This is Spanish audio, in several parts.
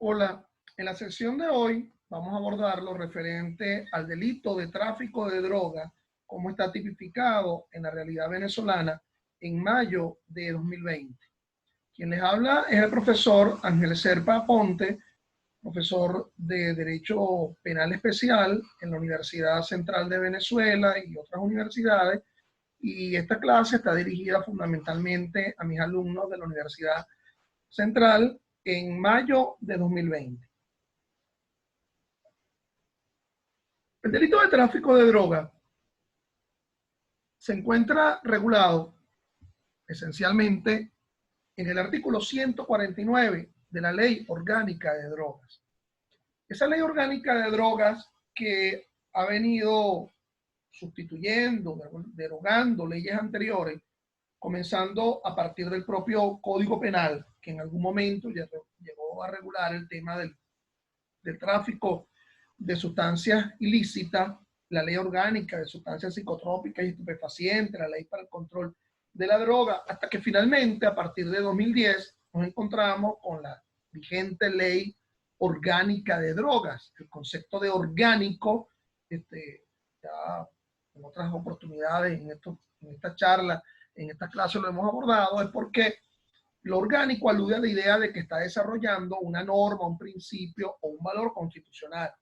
Hola, en la sesión de hoy vamos a abordar lo referente al delito de tráfico de drogas, como está tipificado en la realidad venezolana en mayo de 2020. Quien les habla es el profesor Ángel Serpa Ponte, profesor de Derecho Penal Especial en la Universidad Central de Venezuela y otras universidades, y esta clase está dirigida fundamentalmente a mis alumnos de la Universidad Central en mayo de 2020. El delito de tráfico de droga se encuentra regulado esencialmente en el artículo 149 de la Ley Orgánica de Drogas. Esa Ley Orgánica de Drogas que ha venido sustituyendo, derogando leyes anteriores, comenzando a partir del propio Código Penal, que en algún momento ya llegó a regular el tema del tráfico de sustancias ilícitas, la ley orgánica de sustancias psicotrópicas y estupefacientes, la ley para el control de la droga, hasta que finalmente a partir de 2010 nos encontramos con la vigente ley orgánica de drogas. El concepto de orgánico, ya en otras oportunidades, en esta charla, en esta clase lo hemos abordado, es porque lo orgánico alude a la idea de que está desarrollando una norma, un principio o un valor constitucional.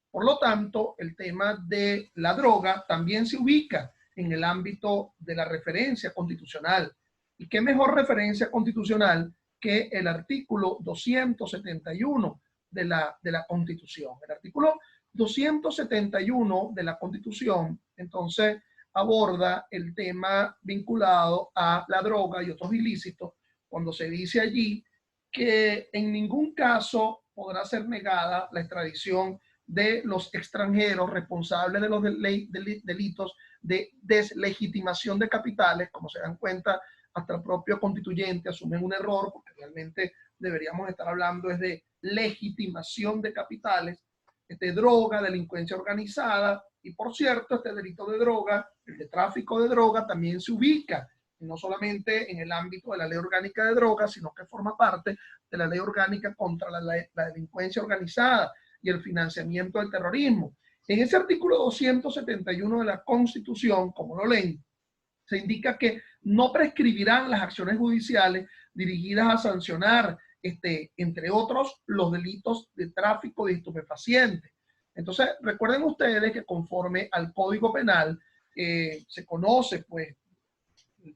Por lo tanto, el tema de la droga también se ubica en el ámbito de la referencia constitucional. ¿Y qué mejor referencia constitucional que el artículo 271 de la Constitución? El artículo 271 de la Constitución, entonces, aborda el tema vinculado a la droga y otros ilícitos, cuando se dice allí que en ningún caso podrá ser negada la extradición de los extranjeros responsables de los delitos de deslegitimación de capitales. Como se dan cuenta, hasta el propio constituyente asume un error, porque realmente deberíamos estar hablando es de legitimación de capitales, droga, delincuencia organizada, y por cierto, este delito de droga, el de tráfico de droga, también se ubica no solamente en el ámbito de la ley orgánica de drogas, sino que forma parte de la ley orgánica contra la delincuencia organizada y el financiamiento del terrorismo. En ese artículo 271 de la Constitución, como lo leen, se indica que no prescribirán las acciones judiciales dirigidas a sancionar, entre otros, los delitos de tráfico de estupefacientes. Entonces, recuerden ustedes que conforme al Código Penal se conoce, pues,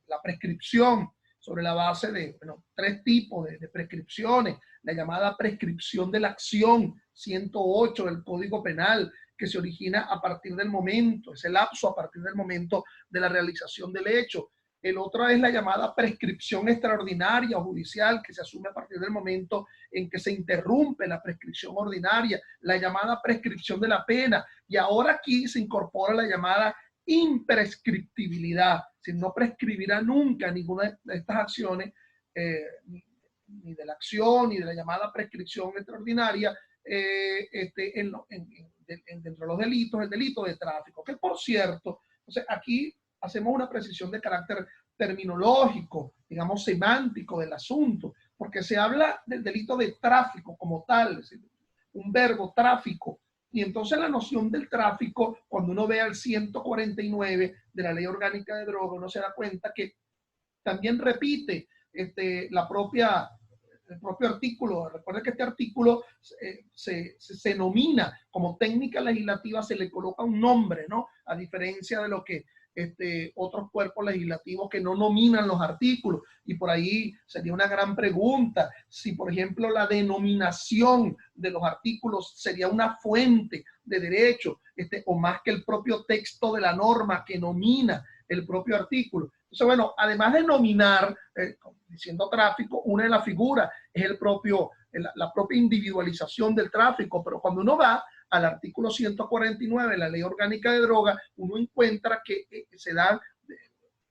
la prescripción sobre la base de tres tipos de prescripciones. La llamada prescripción de la acción 108 del Código Penal, que se origina a partir del momento, ese lapso a partir del momento de la realización del hecho. El otro es la llamada prescripción extraordinaria o judicial, que se asume a partir del momento en que se interrumpe la prescripción ordinaria, la llamada prescripción de la pena, y ahora aquí se incorpora la llamada imprescriptibilidad. Si no prescribirá nunca ninguna de estas acciones, ni de la acción, ni de la llamada prescripción extraordinaria, dentro de los delitos, el delito de tráfico, que por cierto, entonces aquí hacemos una precisión de carácter terminológico, digamos semántico del asunto, porque se habla del delito de tráfico como tal, es decir, un verbo tráfico. Y entonces la noción del tráfico, cuando uno ve al 149 de la Ley Orgánica de Drogas, uno se da cuenta que también repite el propio artículo. Recuerda que este artículo se nomina como técnica legislativa, se le coloca un nombre, ¿no? A diferencia de lo que otros cuerpos legislativos que no nominan los artículos. Y por ahí sería una gran pregunta si, por ejemplo, la denominación de los artículos sería una fuente de derecho, o más que el propio texto de la norma que nomina el propio artículo. Entonces, bueno, además de nominar, diciendo tráfico, una de las figuras es la propia individualización del tráfico, pero cuando uno va al artículo 149 de la Ley Orgánica de Drogas, uno encuentra que se dan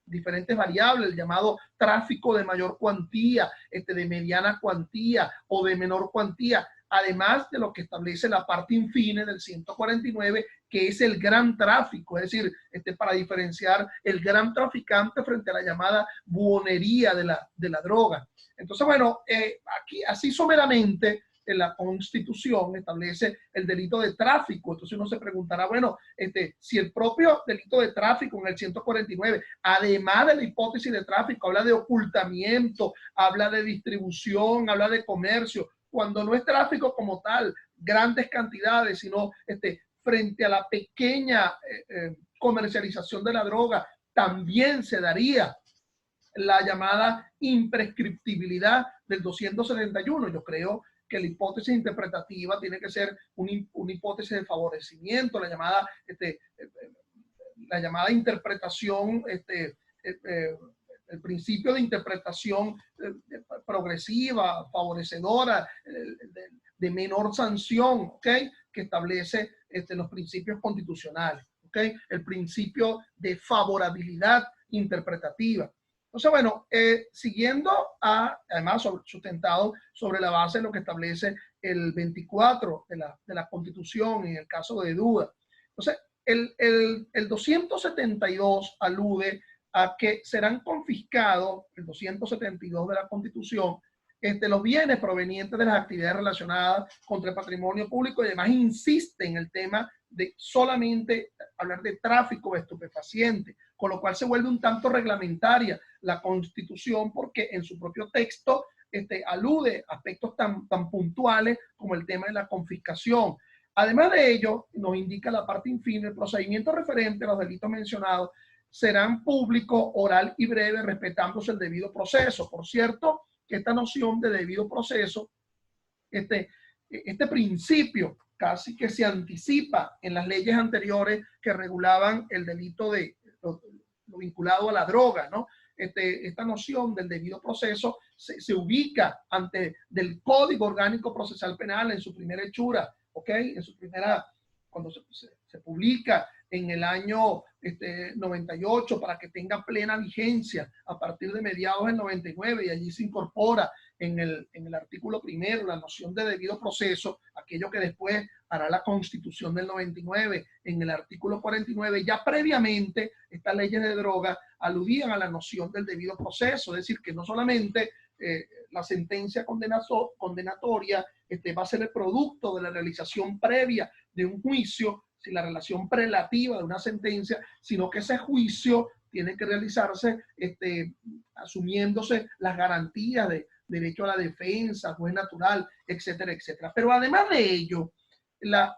diferentes variables, el llamado tráfico de mayor cuantía, de mediana cuantía o de menor cuantía, además de lo que establece la parte infine del 149, que es el gran tráfico, es decir, para diferenciar el gran traficante frente a la llamada buonería de la droga. Entonces, bueno, aquí así someramente en la Constitución establece el delito de tráfico. Entonces uno se preguntará, bueno, si el propio delito de tráfico en el 149, además de la hipótesis de tráfico, habla de ocultamiento, habla de distribución, habla de comercio, cuando no es tráfico como tal, grandes cantidades, sino frente a la pequeña comercialización de la droga, también se daría la llamada imprescriptibilidad del 271. Yo creo que la hipótesis interpretativa tiene que ser una hipótesis de favorecimiento, la llamada interpretación, el principio de interpretación progresiva, favorecedora, de menor sanción, ¿ok? Que establece los principios constitucionales, ¿ok? El principio de favorabilidad interpretativa. Entonces, bueno, siguiendo además sustentado sobre la base de lo que establece el 24 de la Constitución en el caso de duda. Entonces, el 272 alude a que serán confiscados, el 272 de la Constitución, los bienes provenientes de las actividades relacionadas contra el patrimonio público, y además insiste en el tema de solamente hablar de tráfico de estupefacientes, con lo cual se vuelve un tanto reglamentaria la Constitución, porque en su propio texto alude a aspectos tan puntuales como el tema de la confiscación. Además de ello, nos indica la parte infine, el procedimiento referente a los delitos mencionados serán público, oral y breve, respetándose el debido proceso. Por cierto, que esta noción de debido proceso, este principio casi que se anticipa en las leyes anteriores que regulaban el delito de lo vinculado a la droga, ¿no? Esta noción del debido proceso se ubica ante del Código Orgánico Procesal Penal en su primera hechura, ¿ok? En su primera, cuando se publica en el año 98 para que tenga plena vigencia a partir de mediados del 99, y allí se incorpora en el artículo primero la noción de debido proceso, aquello que después hará la Constitución del 99 en el artículo 49. Ya previamente estas leyes de droga aludían a la noción del debido proceso, es decir, que no solamente la sentencia condenatoria va a ser el producto de la realización previa de un juicio, si la relación prelativa de una sentencia, sino que ese juicio tiene que realizarse asumiéndose las garantías de derecho a la defensa, juez natural, etcétera, etcétera. Pero además de ello,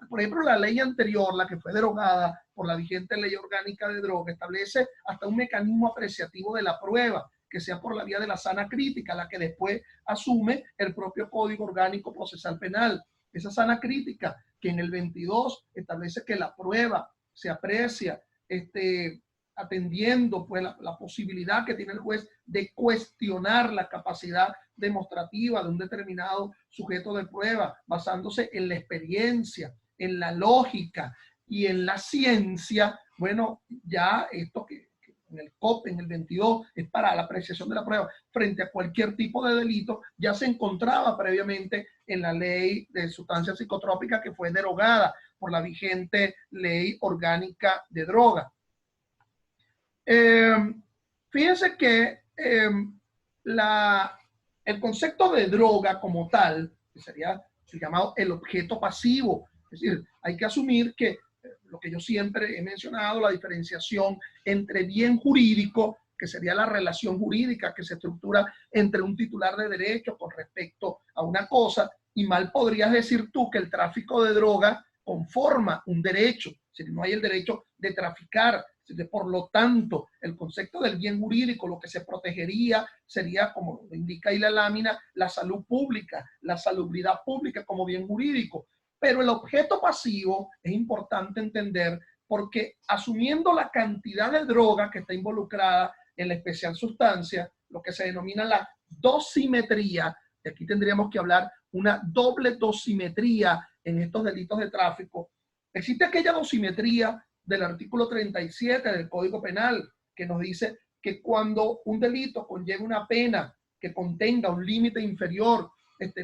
por ejemplo, la ley anterior, la que fue derogada por la vigente ley orgánica de droga, establece hasta un mecanismo apreciativo de la prueba, que sea por la vía de la sana crítica, la que después asume el propio Código Orgánico Procesal Penal. Esa sana crítica que en el 22 establece que la prueba se aprecia atendiendo pues la posibilidad que tiene el juez de cuestionar la capacidad demostrativa de un determinado sujeto de prueba, basándose en la experiencia, en la lógica y en la ciencia. Bueno, ya esto que en el COP, en el 22, es para la apreciación de la prueba frente a cualquier tipo de delito, ya se encontraba previamente en la ley de sustancias psicotrópicas que fue derogada por la vigente ley orgánica de droga. Fíjense que el concepto de droga como tal, que sería el llamado el objeto pasivo, es decir, hay que asumir que lo que yo siempre he mencionado, la diferenciación entre bien jurídico, que sería la relación jurídica que se estructura entre un titular de derecho con respecto a una cosa, y mal podrías decir tú que el tráfico de droga conforma un derecho, si no hay el derecho de traficar. Por lo tanto, el concepto del bien jurídico, lo que se protegería sería, como lo indica ahí la lámina, la salud pública, la salubridad pública como bien jurídico. Pero el objeto pasivo es importante entender porque asumiendo la cantidad de droga que está involucrada en la especial sustancia, lo que se denomina la dosimetría, y aquí tendríamos que hablar una doble dosimetría en estos delitos de tráfico. Existe aquella dosimetría del artículo 37 del Código Penal que nos dice que cuando un delito conlleva una pena que contenga un límite inferior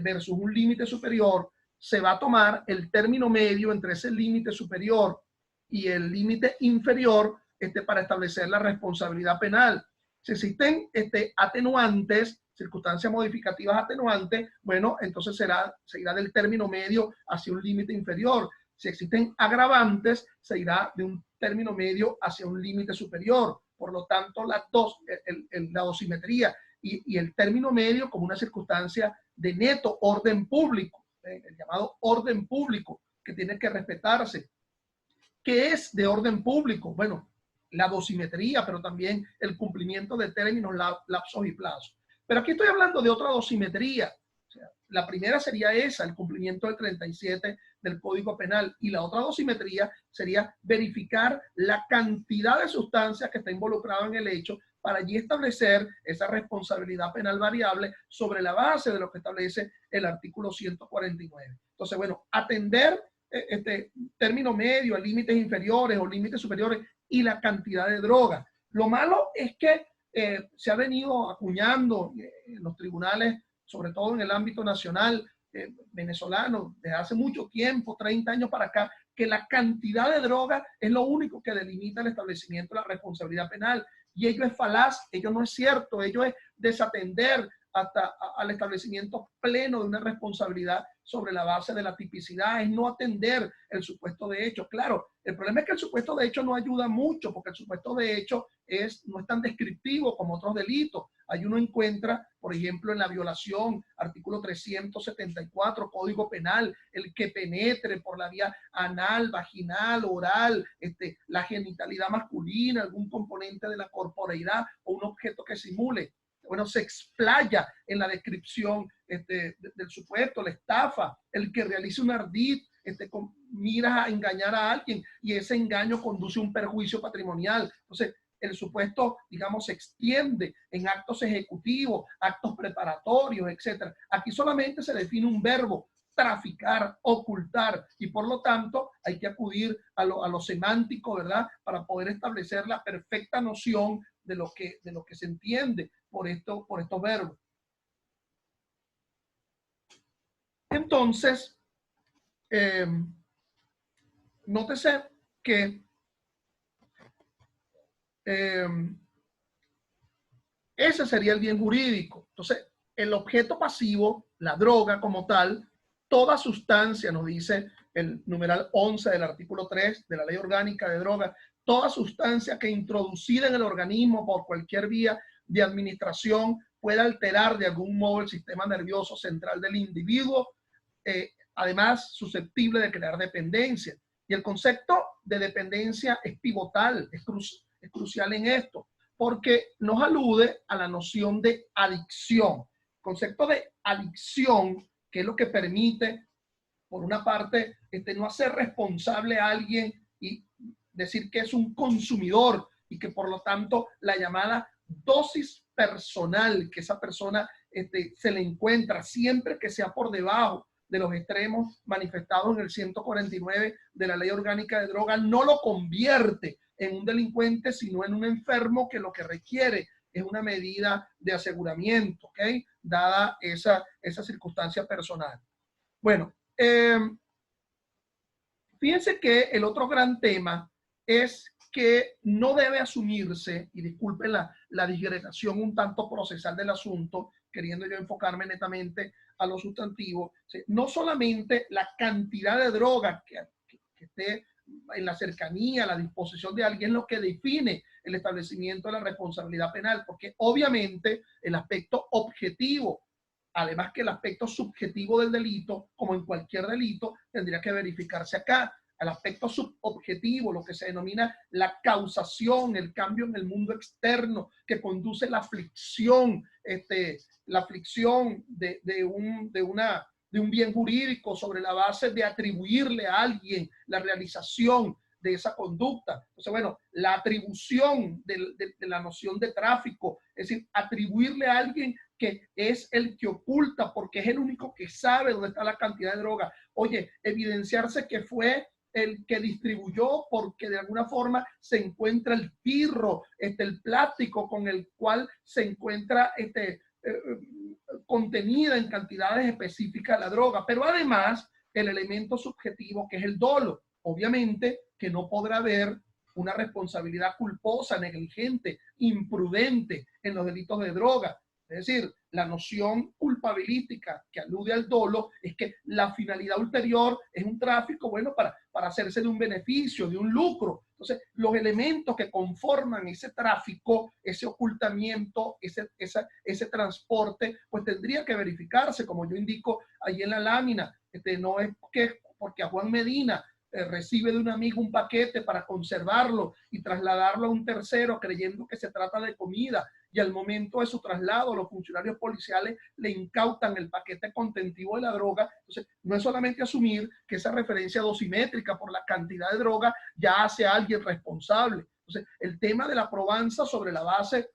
versus un límite superior, se va a tomar el término medio entre ese límite superior y el límite inferior para establecer la responsabilidad penal. Si existen atenuantes, circunstancias modificativas atenuantes, bueno, entonces se irá del término medio hacia un límite inferior. Si existen agravantes, se irá de un término medio hacia un límite superior. Por lo tanto, la dosimetría y el término medio como una circunstancia de neto orden público, el llamado orden público, que tiene que respetarse. ¿Qué es de orden público? Bueno, la dosimetría, pero también el cumplimiento de términos, lapsos y plazos. Pero aquí estoy hablando de otra dosimetría. O sea, la primera sería esa, el cumplimiento del 37 del Código Penal, y la otra dosimetría sería verificar la cantidad de sustancias que está involucrada en el hecho para allí establecer esa responsabilidad penal variable sobre la base de lo que establece el artículo 149. Entonces, bueno, atender término medio, a límites inferiores o límites superiores y la cantidad de droga. Lo malo es que se ha venido acuñando en los tribunales, sobre todo en el ámbito nacional venezolano, desde hace mucho tiempo, 30 años para acá, que la cantidad de droga es lo único que delimita el establecimiento de la responsabilidad penal. Y ello es falaz, ello no es cierto, ello es desatender hasta al establecimiento pleno de una responsabilidad sobre la base de la tipicidad, es no atender el supuesto de hecho. Claro, el problema es que el supuesto de hecho no ayuda mucho, porque el supuesto de hecho no es tan descriptivo como otros delitos. Ahí uno encuentra, por ejemplo, en la violación, artículo 374, Código Penal, el que penetre por la vía anal, vaginal, oral, la genitalidad masculina, algún componente de la corporeidad o un objeto que simule. Bueno, se explaya en la descripción del supuesto, la estafa, el que realice un ardid, con miras a engañar a alguien y ese engaño conduce a un perjuicio patrimonial. Entonces, el supuesto, digamos, se extiende en actos ejecutivos, actos preparatorios, etc. Aquí solamente se define un verbo, traficar, ocultar, y por lo tanto hay que acudir a lo semántico, ¿verdad?, para poder establecer la perfecta noción de lo que se entiende por estos verbos. Entonces, nótese que ese sería el bien jurídico. Entonces, el objeto pasivo, la droga como tal, toda sustancia, nos dice el numeral 11 del artículo 3 de la Ley Orgánica de Drogas, toda sustancia que introducida en el organismo por cualquier vía de administración pueda alterar de algún modo el sistema nervioso central del individuo, además susceptible de crear dependencia. Y el concepto de dependencia es pivotal, es crucial en esto, porque nos alude a la noción de adicción. El concepto de adicción, que es lo que permite, por una parte, no hacer responsable a alguien y decir que es un consumidor y que por lo tanto la llamada dosis personal que esa persona se le encuentra siempre que sea por debajo de los extremos manifestados en el 149 de la Ley Orgánica de Drogas, no lo convierte en un delincuente, sino en un enfermo que lo que requiere es una medida de aseguramiento, ¿ok?, dada esa circunstancia personal. Bueno, fíjense que el otro gran tema es que no debe asumirse, y disculpen la disgregación un tanto procesal del asunto, queriendo yo enfocarme netamente a lo sustantivo, no solamente la cantidad de droga que esté en la cercanía, a la disposición de alguien, lo que define el establecimiento de la responsabilidad penal, porque obviamente el aspecto objetivo, además que el aspecto subjetivo del delito, como en cualquier delito, tendría que verificarse acá. El aspecto subobjetivo, lo que se denomina la causación, el cambio en el mundo externo que conduce la aflicción, la aflicción de un bien jurídico sobre la base de atribuirle a alguien la realización de esa conducta. Entonces, bueno, la atribución de la noción de tráfico, es decir, atribuirle a alguien que es el que oculta porque es el único que sabe dónde está la cantidad de droga. Oye, evidenciarse que fue el que distribuyó porque de alguna forma se encuentra el pirro, el plástico con el cual se encuentra contenida en cantidades específicas la droga, pero además el elemento subjetivo que es el dolo. Obviamente que no podrá haber una responsabilidad culposa, negligente, imprudente en los delitos de droga. Es decir, la noción culpabilística que alude al dolo es que la finalidad ulterior es un tráfico, bueno, para hacerse de un beneficio, de un lucro. Entonces, los elementos que conforman ese tráfico, ese ocultamiento, ese transporte, pues tendría que verificarse, como yo indico ahí en la lámina. No es porque a Juan Medina recibe de un amigo un paquete para conservarlo y trasladarlo a un tercero creyendo que se trata de comida, y al momento de su traslado los funcionarios policiales le incautan el paquete contentivo de la droga. Entonces, no es solamente asumir que esa referencia dosimétrica por la cantidad de droga ya hace a alguien responsable. Entonces, el tema de la probanza sobre la base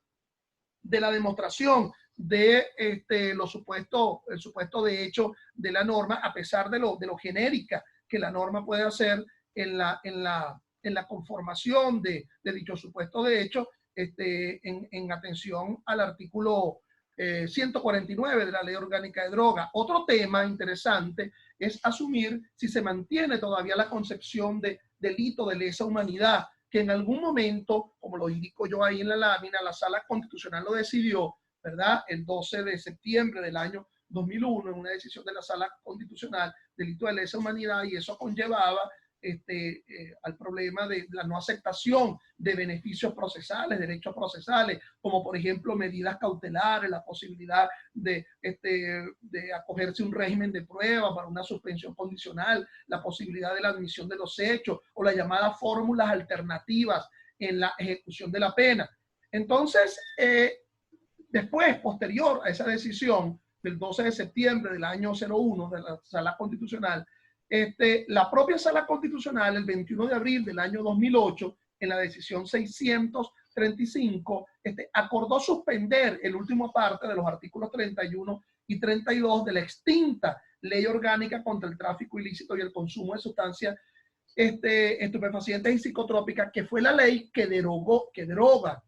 de la demostración de el supuesto de hecho de la norma, a pesar de lo genérica que la norma puede hacer en la conformación de dicho supuesto de hecho, en atención al artículo 149 de la Ley Orgánica de Droga. Otro tema interesante es asumir si se mantiene todavía la concepción de delito de lesa humanidad, que en algún momento, como lo indico yo ahí en la lámina, la Sala Constitucional lo decidió, ¿verdad? El 12 de septiembre del año 2001, en una decisión de la Sala Constitucional, delito de lesa humanidad, y eso conllevaba al problema de la no aceptación de beneficios procesales, derechos procesales, como por ejemplo medidas cautelares, la posibilidad de acogerse a un régimen de prueba para una suspensión condicional, la posibilidad de la admisión de los hechos o las llamadas fórmulas alternativas en la ejecución de la pena. Entonces, después, posterior a esa decisión del 12 de septiembre del año 01 de la Sala Constitucional, la propia Sala Constitucional, el 21 de abril del año 2008, en la decisión 635, acordó suspender el último parte de los artículos 31 y 32 de la extinta Ley Orgánica contra el Tráfico Ilícito y el Consumo de Sustancias estupefacientes y psicotrópicas, que fue la ley que deroga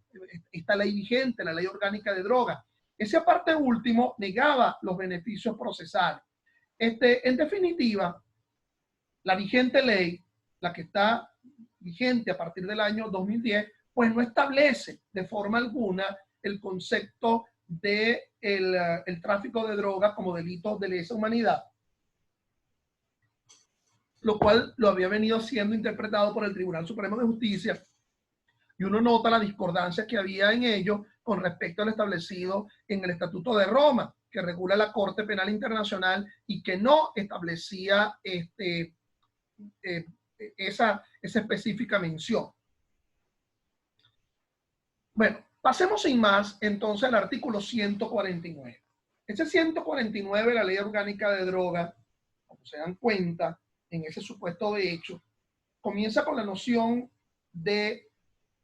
esta ley vigente, la Ley Orgánica de Drogas. Ese aparte último negaba los beneficios procesales. En definitiva, la vigente ley, la que está vigente a partir del año 2010, pues no establece de forma alguna el concepto de el tráfico de drogas como delito de lesa humanidad, lo cual lo había venido siendo interpretado por el Tribunal Supremo de Justicia, y uno nota la discordancia que había en ello con respecto al establecido en el Estatuto de Roma, que regula la Corte Penal Internacional y que no establecía esa específica mención. Bueno, pasemos sin más entonces al artículo 149. Ese 149 de la Ley Orgánica de Drogas, como se dan cuenta en ese supuesto de hecho, comienza con la noción de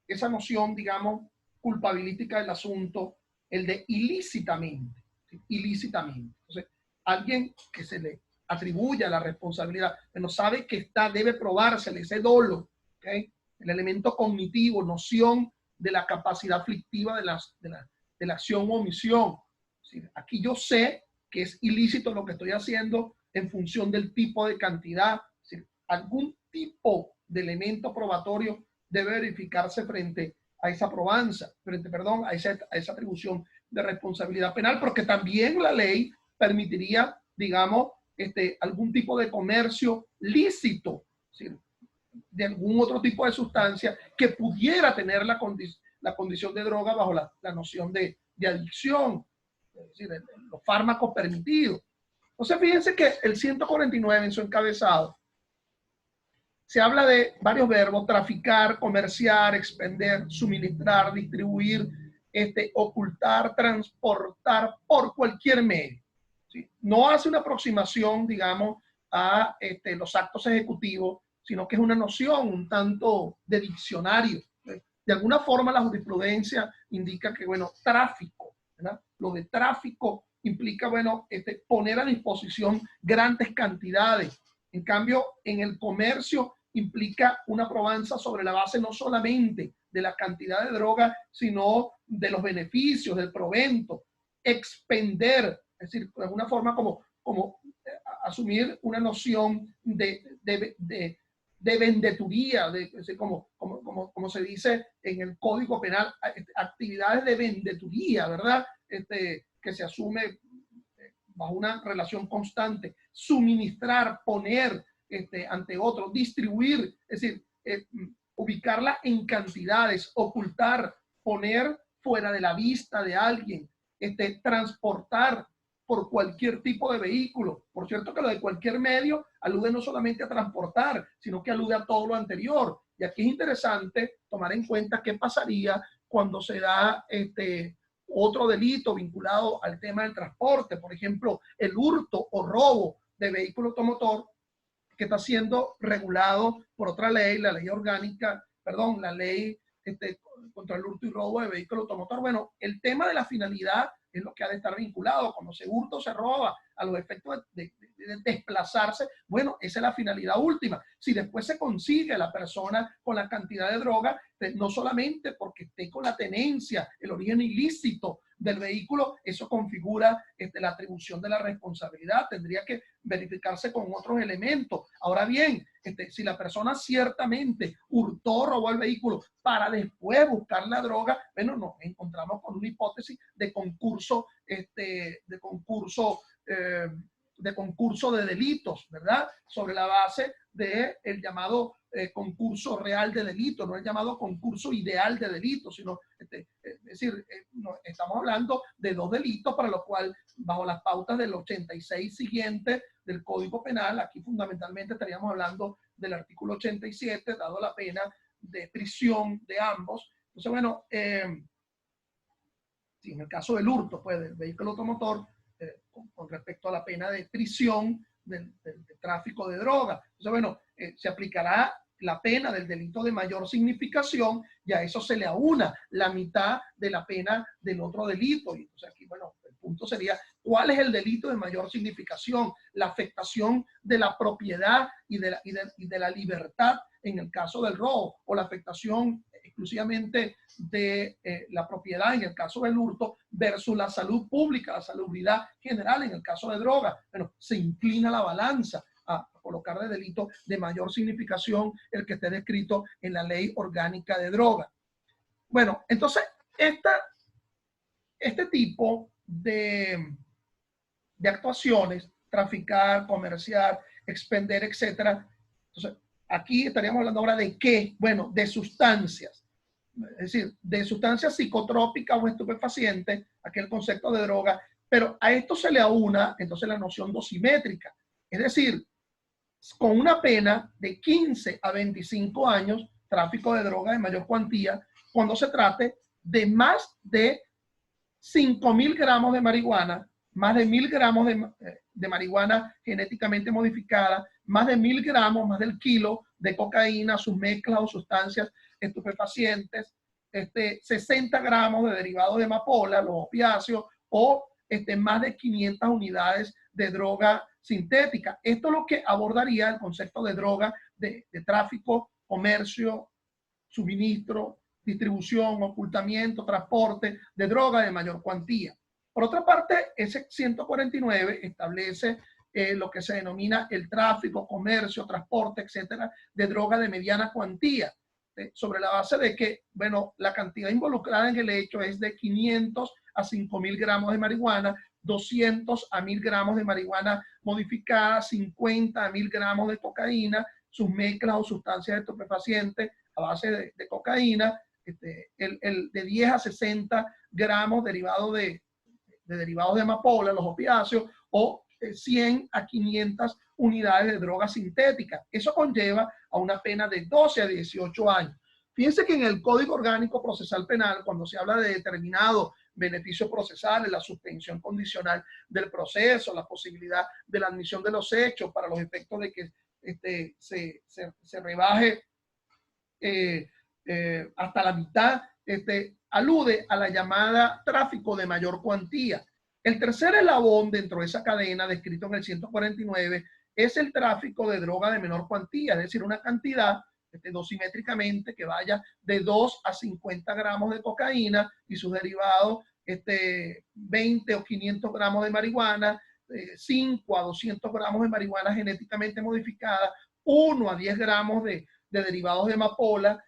esa noción, digamos, culpabilística del asunto, el de ilícitamente, ¿sí? Ilícitamente. Entonces, alguien que se le atribuya la responsabilidad, pero sabe que debe probársele ese dolo, ¿okay? El elemento cognitivo, noción de la capacidad aflictiva de la acción o omisión. ¿Sí? Aquí yo sé que es ilícito lo que estoy haciendo en función del tipo de cantidad. ¿Sí? Algún tipo de elemento probatorio debe verificarse frente a esa probanza, a esa atribución de responsabilidad penal, porque también la ley permitiría, digamos, algún tipo de comercio lícito, ¿sí? De algún otro tipo de sustancia que pudiera tener la condición de droga bajo la noción de adicción, es decir, los fármacos permitidos. Entonces, fíjense que el 149 en su encabezado se habla de varios verbos: traficar, comerciar, expender, suministrar, distribuir, ocultar, transportar por cualquier medio. ¿Sí? No hace una aproximación, digamos, a los actos ejecutivos, sino que es una noción un tanto de diccionario. De alguna forma la jurisprudencia indica que, bueno, tráfico, ¿verdad? Lo de tráfico implica, bueno, poner a disposición grandes cantidades. En cambio, en el comercio implica una probanza sobre la base no solamente de la cantidad de droga, sino de los beneficios, del provento. Expender, es decir, de alguna forma como asumir una noción de vendeturía, es decir, como se dice en el Código Penal, actividades de vendeturía, ¿verdad? que se asume bajo una relación constante, suministrar, poner ante otro, distribuir, es decir, ubicarla en cantidades, ocultar, poner fuera de la vista de alguien, transportar por cualquier tipo de vehículo. Por cierto que lo de cualquier medio alude no solamente a transportar, sino que alude a todo lo anterior. Y aquí es interesante tomar en cuenta qué pasaría cuando se da otro delito vinculado al tema del transporte, por ejemplo, el hurto o robo de vehículo automotor, que está siendo regulado por otra ley, la ley orgánica, perdón, la ley contra el hurto y robo de vehículo automotor. Bueno, el tema de la finalidad es lo que ha de estar vinculado. Cuando se hurta o se roba a los efectos de desplazarse, bueno, esa es la finalidad última. Si después se consigue a la persona con la cantidad de droga, no solamente porque esté con la tenencia, el origen ilícito del vehículo, eso configura la atribución de la responsabilidad. Tendría que verificarse con otros elementos. Ahora bien, si la persona ciertamente hurtó, robó el vehículo para después buscar la droga, bueno, nos encontramos con una hipótesis de concurso, de concurso de delitos, ¿verdad? Sobre la base del llamado concurso real de delito, no el llamado concurso ideal de delito, sino, es decir, no, estamos hablando de dos delitos para los cuales, bajo las pautas del 86 siguiente del Código Penal, aquí fundamentalmente estaríamos hablando del artículo 87, dado la pena de prisión de ambos. Entonces, bueno, si en el caso del hurto, pues, del vehículo automotor, con respecto a la pena de prisión del tráfico de droga. Entonces, bueno, se aplicará la pena del delito de mayor significación y a eso se le aúna la mitad de la pena del otro delito. Y entonces aquí, bueno, el punto sería, ¿cuál es el delito de mayor significación? La afectación de la propiedad y de la libertad en el caso del robo, o la afectación exclusivamente de la propiedad en el caso del hurto versus la salud pública, la salubridad general en el caso de droga. Bueno, se inclina la balanza a colocar de delito de mayor significación el que esté descrito en la ley orgánica de droga. Bueno, entonces este tipo de actuaciones, traficar, comerciar, expender, etcétera. Entonces, aquí estaríamos hablando ahora de qué, bueno, de sustancias, es decir, de sustancias psicotrópicas o estupefacientes, aquí el concepto de droga, pero a esto se le aúna entonces la noción dosimétrica, es decir, con una pena de 15 a 25 años, tráfico de droga de mayor cuantía, cuando se trate de más de 5.000 gramos de marihuana, más de 1.000 gramos de marihuana genéticamente modificada, más de 1.000 gramos, más del kilo de cocaína, sus mezclas o sustancias estupefacientes, 60 gramos de derivados de amapola, los opiáceos, o más de 500 unidades de droga sintética. Esto es lo que abordaría el concepto de droga, de tráfico, comercio, suministro, distribución, ocultamiento, transporte de droga de mayor cuantía. Por otra parte, ese 149 establece lo que se denomina el tráfico, comercio, transporte, etcétera, de droga de mediana cuantía, sobre la base de que, bueno, la cantidad involucrada en el hecho es de 500 a 5.000 gramos de marihuana, 200 a 1.000 gramos de marihuana modificada, 50 a 1.000 gramos de cocaína, sus mezclas o sustancias estupefacientes a base de cocaína, de 10 a 60 gramos derivados de derivados de amapola, los opiáceos, o 100 a 500 unidades de droga sintética. Eso conlleva a una pena de 12 a 18 años. Fíjense que en el Código Orgánico Procesal Penal, cuando se habla de determinados beneficios procesales, la suspensión condicional del proceso, la posibilidad de la admisión de los hechos para los efectos de que se rebaje hasta la mitad, alude a la llamada tráfico de mayor cuantía. El tercer eslabón dentro de esa cadena descrito en el 149 es el tráfico de droga de menor cuantía, es decir, una cantidad dosimétricamente que vaya de 2 a 50 gramos de cocaína y sus derivados, 20 o 500 gramos de marihuana, 5 a 200 gramos de marihuana genéticamente modificada, 1 a 10 gramos de derivados de amapola,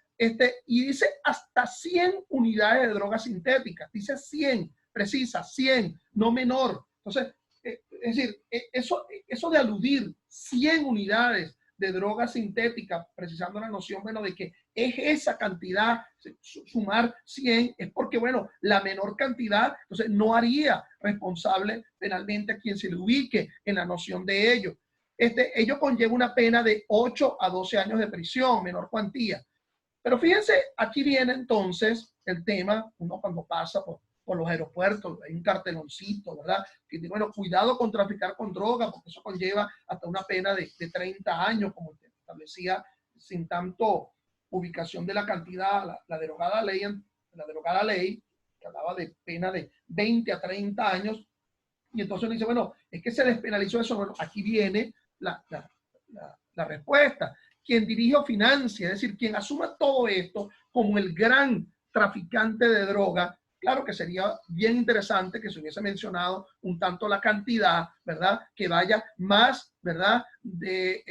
y dice hasta 100 unidades de drogas sintéticas, dice 100, precisa, 100, no menor. Entonces, es decir, eso de aludir 100 unidades de droga sintética, precisando la noción, bueno, de que es esa cantidad, sumar 100, es porque, bueno, la menor cantidad, entonces no haría responsable penalmente a quien se le ubique en la noción de ello. Ello conlleva una pena de 8 a 12 años de prisión, menor cuantía. Pero fíjense, aquí viene entonces el tema, uno cuando pasa por los aeropuertos, hay un carteloncito, ¿verdad? Que dice, bueno, cuidado con traficar con droga, porque eso conlleva hasta una pena de 30 años, como establecía, sin tanto ubicación de la cantidad, la derogada ley, que hablaba de pena de 20 a 30 años, y entonces uno dice, bueno, es que se despenalizó eso. Bueno, aquí viene la respuesta. Quien dirige o financia, es decir, quien asuma todo esto como el gran traficante de droga, claro que sería bien interesante que se hubiese mencionado un tanto la cantidad, ¿verdad? Que vaya más, ¿verdad? De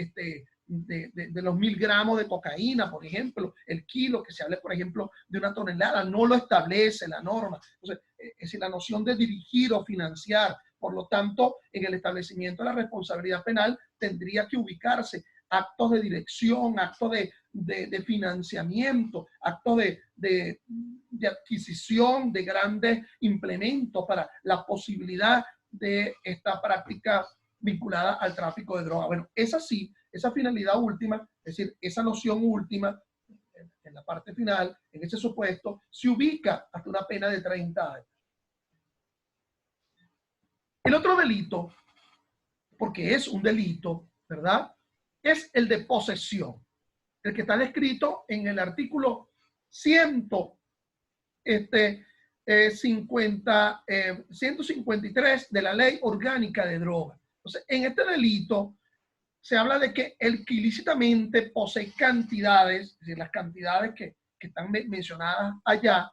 los 1000 gramos de cocaína, por ejemplo, el kilo, que se hable, por ejemplo, de una tonelada, no lo establece la norma. Entonces, es decir, la noción de dirigir o financiar, por lo tanto, en el establecimiento de la responsabilidad penal tendría que ubicarse actos de dirección, actos de financiamiento, actos de adquisición de grandes implementos para la posibilidad de esta práctica vinculada al tráfico de droga. Bueno, esa sí, esa finalidad última, es decir, esa noción última, en la parte final, en ese supuesto, se ubica hasta una pena de 30 años. El otro delito, porque es un delito, ¿verdad? Es el de posesión, el que está descrito en el artículo 153 de la Ley Orgánica de Drogas. Entonces, en este delito se habla de que el que ilícitamente posee cantidades, es decir, las cantidades que están mencionadas allá,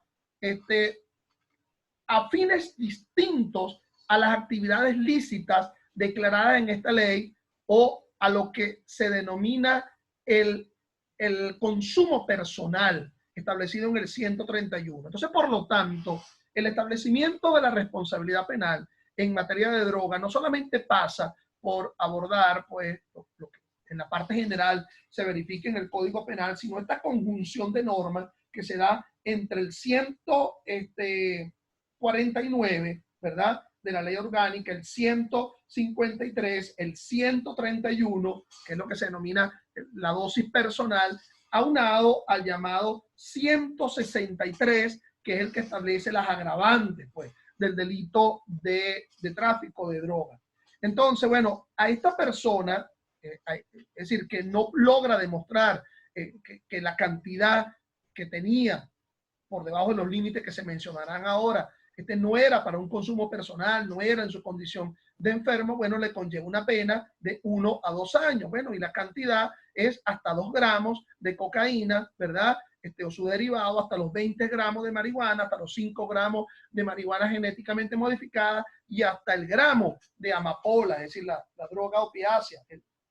a fines distintos a las actividades lícitas declaradas en esta ley o a lo que se denomina el consumo personal establecido en el 131. Entonces, por lo tanto, el establecimiento de la responsabilidad penal en materia de droga no solamente pasa por abordar, pues, lo que en la parte general se verifica en el Código Penal, sino esta conjunción de normas que se da entre el 149, ¿verdad?, de la ley orgánica, el 153, el 131, que es lo que se denomina la dosis personal, aunado al llamado 163, que es el que establece las agravantes, pues, del delito de tráfico de drogas. Entonces, bueno, a esta persona, es decir, que no logra demostrar que la cantidad que tenía por debajo de los límites que se mencionarán ahora, no era para un consumo personal, no era en su condición de enfermo, bueno, le conlleva una pena de 1 a 2 años. Bueno, y la cantidad es hasta 2 gramos de cocaína, ¿verdad? O su derivado, hasta los 20 gramos de marihuana, hasta los 5 gramos de marihuana genéticamente modificada y hasta el gramo de amapola, es decir, la droga opiácea.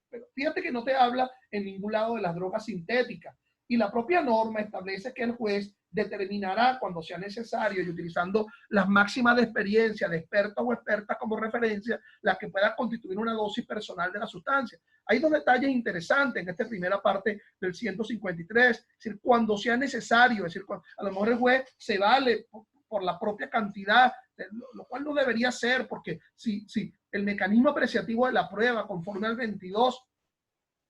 Pero fíjate que no te habla en ningún lado de las drogas sintéticas. Y la propia norma establece que el juez determinará cuando sea necesario y utilizando las máximas de experiencia de expertos o expertas como referencia, las que pueda constituir una dosis personal de la sustancia. Hay dos detalles interesantes en esta primera parte del 153, es decir, cuando sea necesario, es decir, a lo mejor el juez se vale por la propia cantidad, lo cual no debería ser, porque si el mecanismo apreciativo de la prueba conforme al 22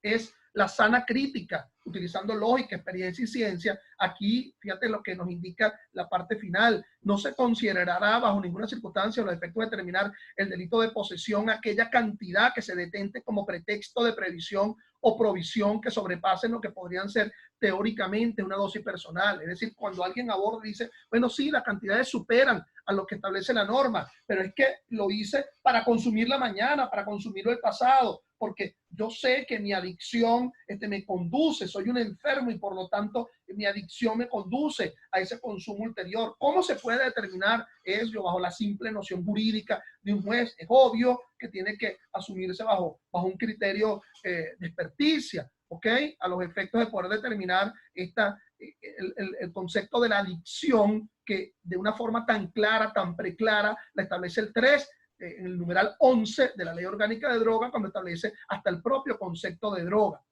es la sana crítica, utilizando lógica, experiencia y ciencia, aquí fíjate lo que nos indica la parte final, no se considerará bajo ninguna circunstancia los efectos de determinar el delito de posesión aquella cantidad que se detente como pretexto de previsión o provisión que sobrepasen lo que podrían ser teóricamente una dosis personal. Es decir, cuando alguien aborda y dice, bueno, sí, las cantidades superan a lo que establece la norma, pero es que lo hice para consumirla mañana, para consumirlo el pasado, porque yo sé que mi adicción me conduce, soy un enfermo y por lo tanto mi adicción me conduce a ese consumo ulterior. ¿Cómo se puede determinar eso bajo la simple noción jurídica de un juez? Es obvio que tiene que asumirse bajo un criterio de experticia, ¿ok? A los efectos de poder determinar esta el concepto de la adicción, que de una forma tan clara, tan preclara, la establece el 3, en el numeral 11 de la Ley Orgánica de Drogas, cuando establece hasta el propio concepto de droga.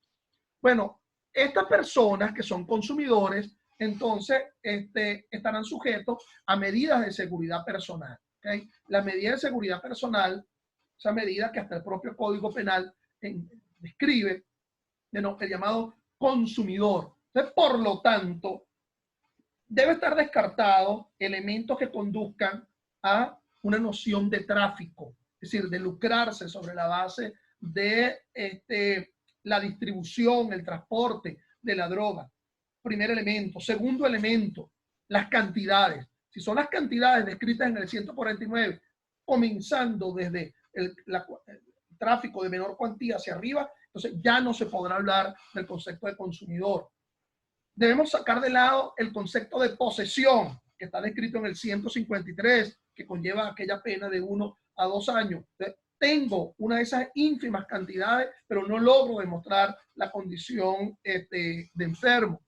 Bueno, estas personas que son consumidores, entonces estarán sujetos a medidas de seguridad personal. ¿Okay? La medida de seguridad personal, esa medida que hasta el propio Código Penal describe, el llamado consumidor. Entonces, por lo tanto, debe estar descartado elementos que conduzcan a una noción de tráfico, es decir, de lucrarse sobre la base de la distribución, el transporte de la droga. Primer elemento. Segundo elemento, las cantidades. Si son las cantidades descritas en el 149, comenzando desde el tráfico de menor cuantía hacia arriba, entonces ya no se podrá hablar del concepto de consumidor. Debemos sacar de lado el concepto de posesión, que está descrito en el 153, que conlleva aquella pena de 1 a 2 años. Entonces, tengo una de esas ínfimas cantidades, pero no logro demostrar la condición de enfermo.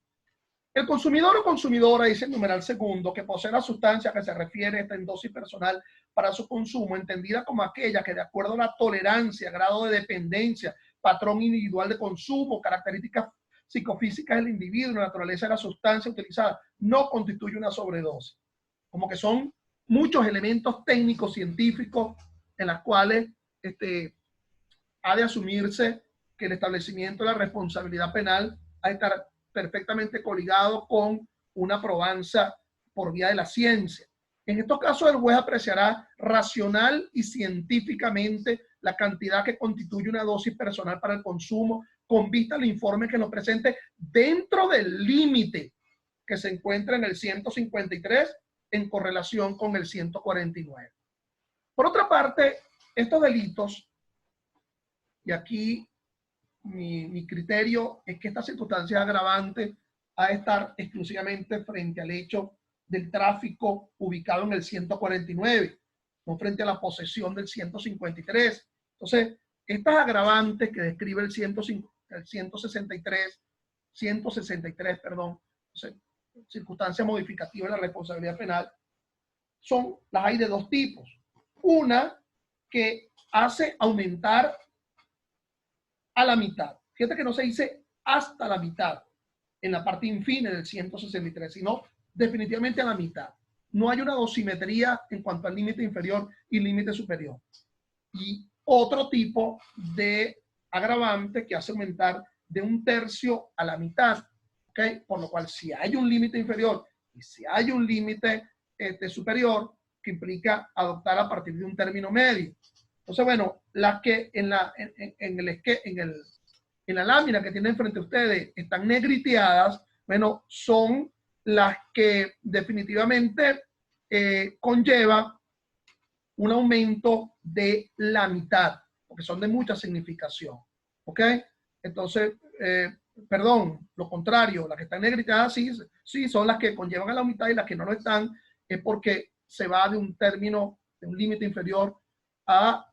El consumidor o consumidora, dice el numeral segundo, que posee la sustancia que se refiere en dosis personal para su consumo, entendida como aquella que de acuerdo a la tolerancia, grado de dependencia, patrón individual de consumo, características psicofísicas del individuo, la naturaleza de la sustancia utilizada, no constituye una sobredosis. Como que son muchos elementos técnicos, científicos, en los cuales ha de asumirse que el establecimiento de la responsabilidad penal ha de estar perfectamente coligado con una probanza por vía de la ciencia. En estos casos, el juez apreciará racional y científicamente la cantidad que constituye una dosis personal para el consumo, con vista al informe que nos presente dentro del límite que se encuentra en el 153 en correlación con el 149. Por otra parte, estos delitos, y aquí mi criterio es que esta circunstancia agravante ha de estar exclusivamente frente al hecho del tráfico ubicado en el 149, no frente a la posesión del 153. Entonces, estas agravantes que describe el 163, entonces, circunstancia modificativa de la responsabilidad penal, las hay de dos tipos. Una que hace aumentar a la mitad. Fíjate que no se dice hasta la mitad en la parte infine del 163, sino definitivamente a la mitad. No hay una dosimetría en cuanto al límite inferior y límite superior. Y otro tipo de agravante que hace aumentar de 1/3 a la mitad. ¿Okay? Por lo cual, si hay un límite inferior y si hay un límite superior, que implica adoptar a partir de un término medio. Entonces, bueno, las que en la lámina que tienen frente a ustedes están negriteadas, bueno, son las que definitivamente conlleva un aumento de la mitad, porque son de mucha significación. ¿Ok? Entonces, perdón, lo contrario, las que están negriteadas sí son las que conllevan a la mitad, y las que no lo están es porque se va de un término, de un límite inferior a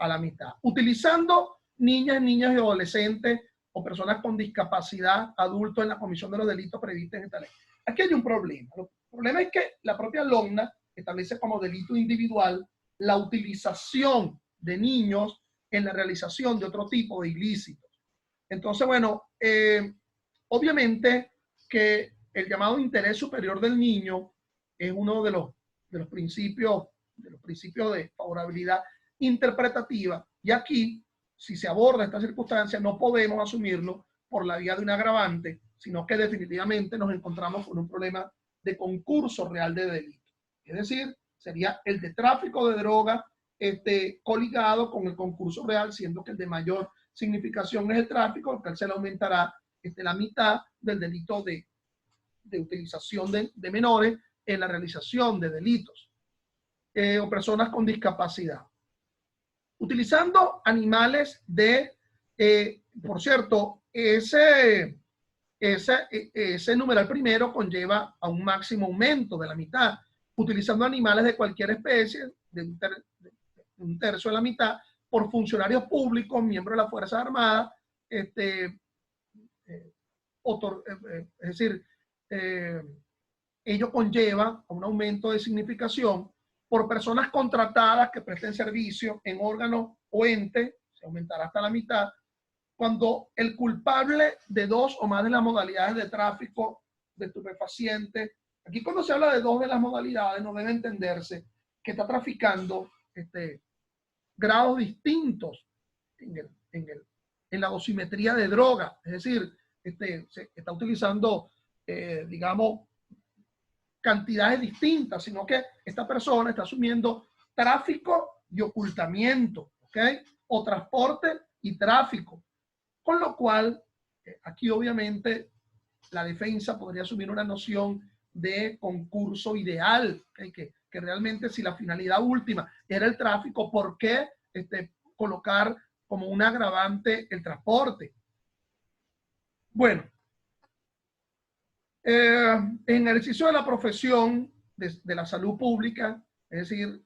la mitad. Utilizando niñas y adolescentes o personas con discapacidad, adultos en la comisión de los delitos previstos en esta ley. Aquí hay un problema. El problema es que la propia LOGNA establece como delito individual la utilización de niños en la realización de otro tipo de ilícitos. Entonces, bueno, obviamente que el llamado interés superior del niño es uno de los principios de favorabilidad interpretativa, y aquí, si se aborda esta circunstancia, no podemos asumirlo por la vía de un agravante, sino que definitivamente nos encontramos con un problema de concurso real de delito. Es decir, sería el de tráfico de droga coligado con el concurso real, siendo que el de mayor significación es el tráfico, al cual se le aumentará la mitad del delito de utilización de menores en la realización de delitos o personas con discapacidad. Utilizando animales por cierto, ese numeral primero conlleva a un máximo aumento de la mitad. Utilizando animales de cualquier especie, de un tercio de la mitad, por funcionarios públicos, miembros de las Fuerzas Armadas, es decir, ello conlleva un aumento de significación por personas contratadas que presten servicio en órganos o entes, se aumentará hasta la mitad, cuando el culpable de dos o más de las modalidades de tráfico de estupefacientes, aquí cuando se habla de dos de las modalidades, no debe entenderse que está traficando grados distintos en la dosimetría de droga. Es decir, se está utilizando, digamos, cantidades distintas, sino que esta persona está asumiendo tráfico y ocultamiento, ¿ok? O transporte y tráfico. Con lo cual, aquí obviamente la defensa podría asumir una noción de concurso ideal, ¿okay? Que realmente si la finalidad última era el tráfico, ¿por qué colocar como un agravante el transporte? Bueno, en el ejercicio de la profesión de la salud pública, es decir,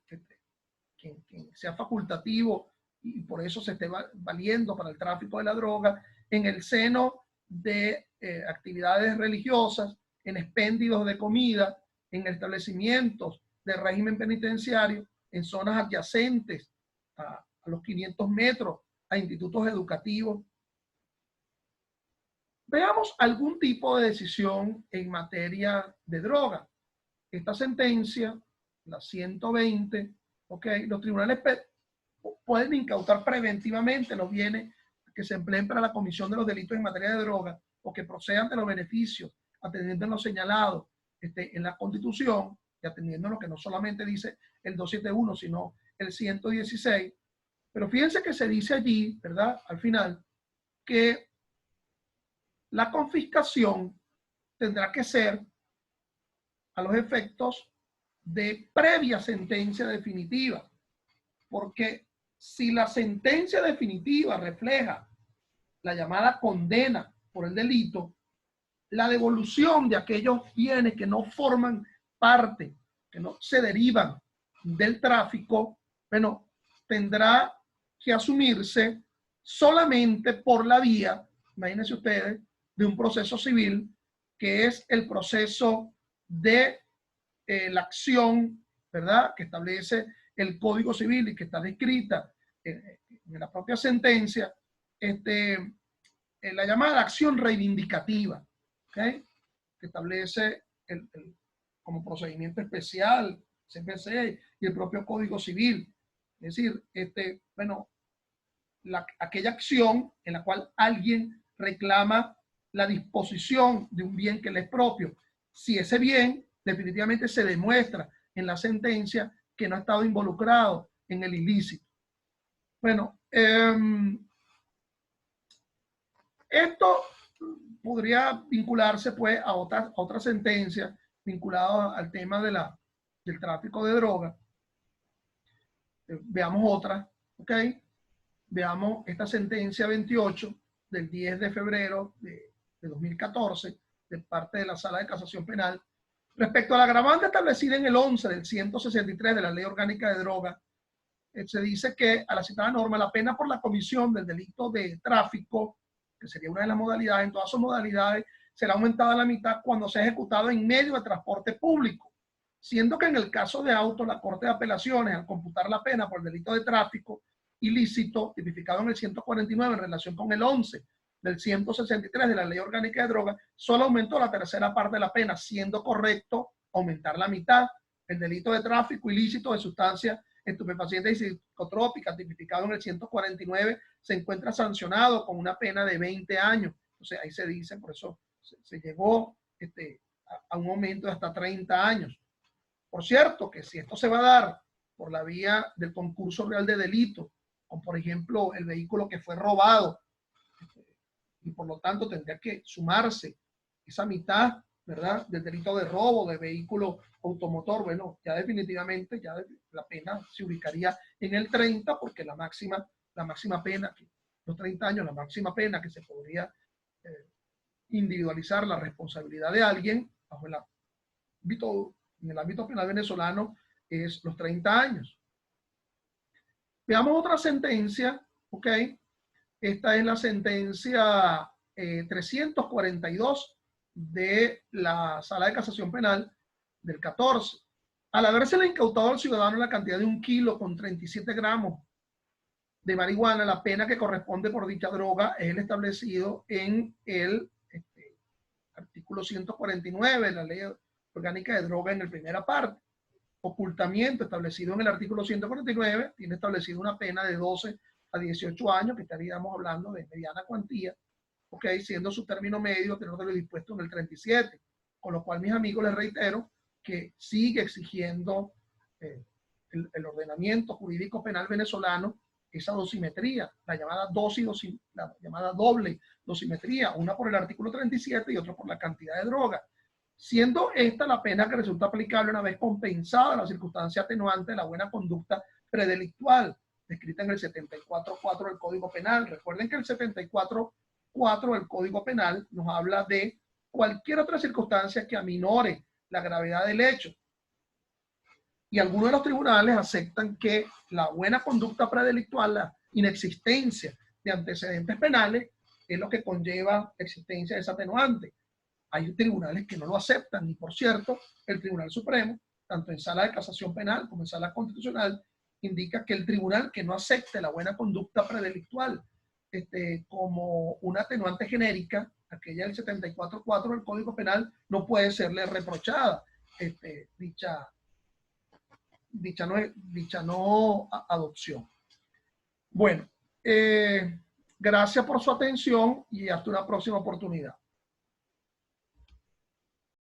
quien sea facultativo y por eso se esté valiendo para el tráfico de la droga, en el seno de actividades religiosas, en expéndidos de comida, en establecimientos de régimen penitenciario, en zonas adyacentes a los 500 metros, a institutos educativos. Veamos algún tipo de decisión en materia de droga. Esta sentencia, la 120, okay, los tribunales pueden incautar preventivamente los bienes que se empleen para la comisión de los delitos en materia de droga o que procedan de los beneficios, atendiendo en lo señalado en la Constitución y atendiendo lo que no solamente dice el 271, sino el 116. Pero fíjense que se dice allí, ¿verdad? Al final, que la confiscación tendrá que ser a los efectos de previa sentencia definitiva, porque si la sentencia definitiva refleja la llamada condena por el delito, la devolución de aquellos bienes que no forman parte, que no se derivan del tráfico, bueno, tendrá que asumirse solamente por la vía, imagínense ustedes, de un proceso civil, que es el proceso de la acción, ¿verdad?, que establece el Código Civil y que está descrita en la propia sentencia, la llamada acción reivindicativa, ¿okay?, que establece como procedimiento especial, CPC y el propio Código Civil. Es decir, bueno, aquella acción en la cual alguien reclama la disposición de un bien que le es propio. Si ese bien definitivamente se demuestra en la sentencia que no ha estado involucrado en el ilícito. Bueno, esto podría vincularse pues a otra sentencia vinculada al tema del tráfico de drogas. Veamos otra, ¿ok? Veamos esta sentencia 28 del 10 de febrero de 2014 de parte de la Sala de Casación Penal respecto a la agravante establecida en el 11 del 163 de la Ley Orgánica de Drogas. Se dice que a la citada norma la pena por la comisión del delito de tráfico, que sería una de las modalidades, en todas sus modalidades, será aumentada a la mitad cuando sea ejecutado en medio de transporte público, siendo que en el caso de auto, la Corte de Apelaciones, al computar la pena por el delito de tráfico ilícito, tipificado en el 149 en relación con el 11 del 163 de la Ley Orgánica de Drogas, solo aumentó la tercera parte de la pena, siendo correcto aumentar la mitad. El delito de tráfico ilícito de sustancias estupefacientes y psicotrópicas, tipificado en el 149, se encuentra sancionado con una pena de 20 años. Entonces ahí se dice, por eso se llegó a un aumento de hasta 30 años. Por cierto, que si esto se va a dar por la vía del concurso real de delito, como por ejemplo el vehículo que fue robado, y por lo tanto tendría que sumarse esa mitad, ¿verdad?, del delito de robo de vehículo automotor, bueno, ya definitivamente ya la pena se ubicaría en el 30, porque la máxima pena, los 30 años, la máxima pena que se podría individualizar la responsabilidad de alguien bajo en el ámbito penal venezolano es los 30 años. Veamos otra sentencia, ¿ok? Esta es la sentencia 342 de la Sala de Casación Penal del 14. Al haberse incautado al ciudadano la cantidad de 1 kilo con 37 gramos de marihuana, la pena que corresponde por dicha droga es el establecido en el artículo 149 de la Ley Orgánica de Droga en la primera parte. Ocultamiento establecido en el artículo 149 tiene establecido una pena de 12 a 18 años, que estaríamos hablando de mediana cuantía, ok, siendo su término medio tenerlo dispuesto en el 37, con lo cual, mis amigos, les reitero que sigue exigiendo el ordenamiento jurídico penal venezolano esa dosimetría, la llamada la llamada doble dosimetría, una por el artículo 37 y otra por la cantidad de droga, siendo esta la pena que resulta aplicable una vez compensada la circunstancia atenuante de la buena conducta predelictual, descrita en el 74.4 del Código Penal. Recuerden que el 74.4 del Código Penal nos habla de cualquier otra circunstancia que aminore la gravedad del hecho. Y algunos de los tribunales aceptan que la buena conducta predelictual, la inexistencia de antecedentes penales, es lo que conlleva la existencia de esa atenuante. Hay tribunales que no lo aceptan, y por cierto, el Tribunal Supremo, tanto en Sala de Casación Penal como en Sala Constitucional, indica que el tribunal que no acepte la buena conducta predelictual como una atenuante genérica, aquella del 74.4 del Código Penal, no puede serle reprochada dicha no adopción. Bueno, gracias por su atención y hasta una próxima oportunidad.